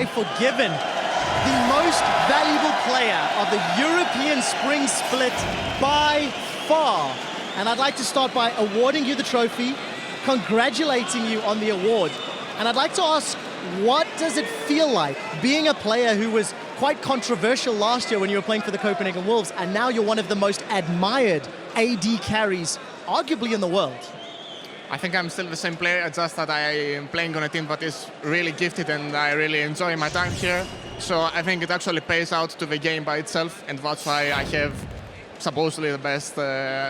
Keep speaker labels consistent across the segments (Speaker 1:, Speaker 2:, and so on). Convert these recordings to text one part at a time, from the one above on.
Speaker 1: by Forg1ven, the most valuable player of the European Spring Split by far. And I'd like to start by awarding you the trophy, congratulating you on the award. And I'd like to ask, what does it feel like being a player who was quite controversial last year when you were playing for the Copenhagen Wolves, and now you're one of the most admired AD carries, arguably in the world?
Speaker 2: I think I'm still the same player, just that I am playing on a team that is really gifted and I really enjoy my time here. So I think it actually pays out to the game by itself, and that's why I have supposedly the best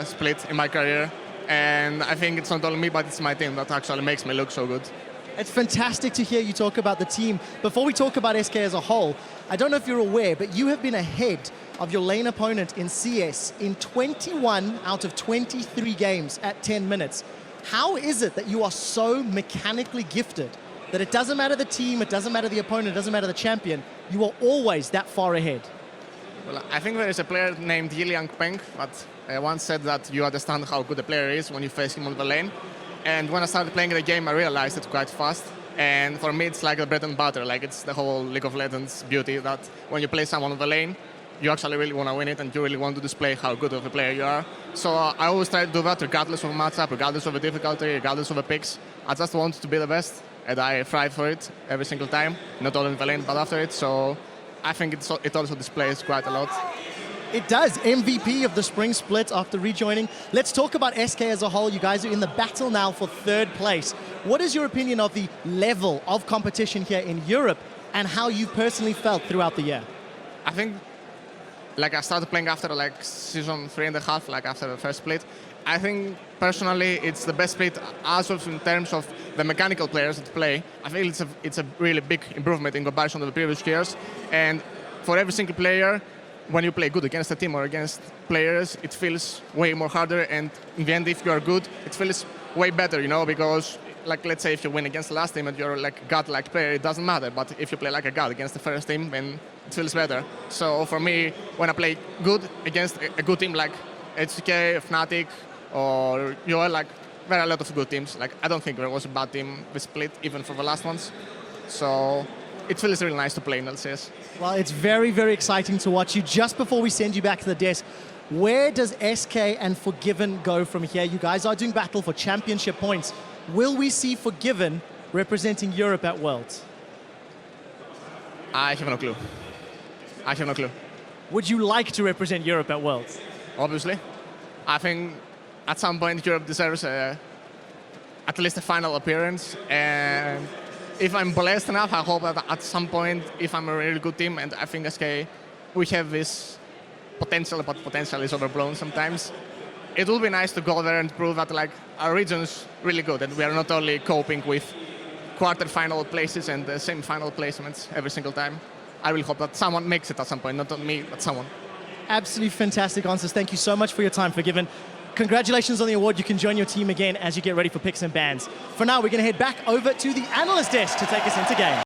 Speaker 2: split in my career. And I think it's not only me, but it's my team that actually makes me look so good.
Speaker 1: It's fantastic to hear you talk about the team. Before we talk about SK as a whole, I don't know if you're aware, but you have been ahead of your lane opponent in CS in 21 out of 23 games at 10 minutes. How is it that you are so mechanically gifted that it doesn't matter the team, it doesn't matter the opponent, it doesn't matter the champion, you are always that far ahead?
Speaker 2: Well, I think there is a player named Yiliang Peng that once said that you understand how good a player is when you face him on the lane. And when I started playing the game, I realized it quite fast. And for me, it's like the bread and butter. Like, it's the whole League of Legends beauty that when you play someone on the lane, you actually really want to win it and you really want to display how good of a player you are. So I always try to do that regardless of the matchup, regardless of the difficulty, regardless of the picks. I just want to be the best, and I thrive for it every single time, not only in the lane, but after it. So I think it also displays quite a lot.
Speaker 1: It does. MVP of the Spring Split after rejoining. Let's talk about SK as a whole. You guys are in the battle now for 3rd place. What is your opinion of the level of competition here in Europe and how you personally felt throughout the year?
Speaker 2: I think, like, I started playing after season 3.5, like after the first split. I think personally it's the best split as of in terms of the mechanical players that play. I feel it's a really big improvement in comparison to the previous years. And for every single player, when you play good against a team or against players, it feels way more harder, and in the end, if you are good, it feels way better, you know, because, like, let's say if you win against the last team and you're like a god-like player, it doesn't matter, but if you play like a god against the first team, then it feels better. So for me, when I play good against a good team like HCK, Fnatic, or UL, like, there are a lot of good teams. Like, I don't think there was a bad team with split, even for the last ones. So it feels really nice to play in LCS.
Speaker 1: Well, it's very, very exciting to watch you. Just before we send you back to the desk, where does SK and Forg1ven go from here? You guys are doing battle for championship points. Will we see Forg1ven representing Europe at Worlds?
Speaker 2: I have no clue. I have no clue.
Speaker 1: Would you like to represent Europe at Worlds?
Speaker 2: Obviously. I think at some point Europe deserves at least a final appearance. And if I'm blessed enough, I hope that at some point, if I'm a really good team, and I think SK, we have this potential, but potential is overblown sometimes. It will be nice to go there and prove that, like, our region's really good, and we are not only coping with quarter-final places and semi-final placements every single time. I will hope that someone makes it at some point, not me, but someone.
Speaker 1: Absolutely fantastic answers. Thank you so much for your time, Forg1ven. Congratulations on the award. You can join your team again as you get ready for picks and bans. For now, we're going to head back over to the analyst desk to take us into game.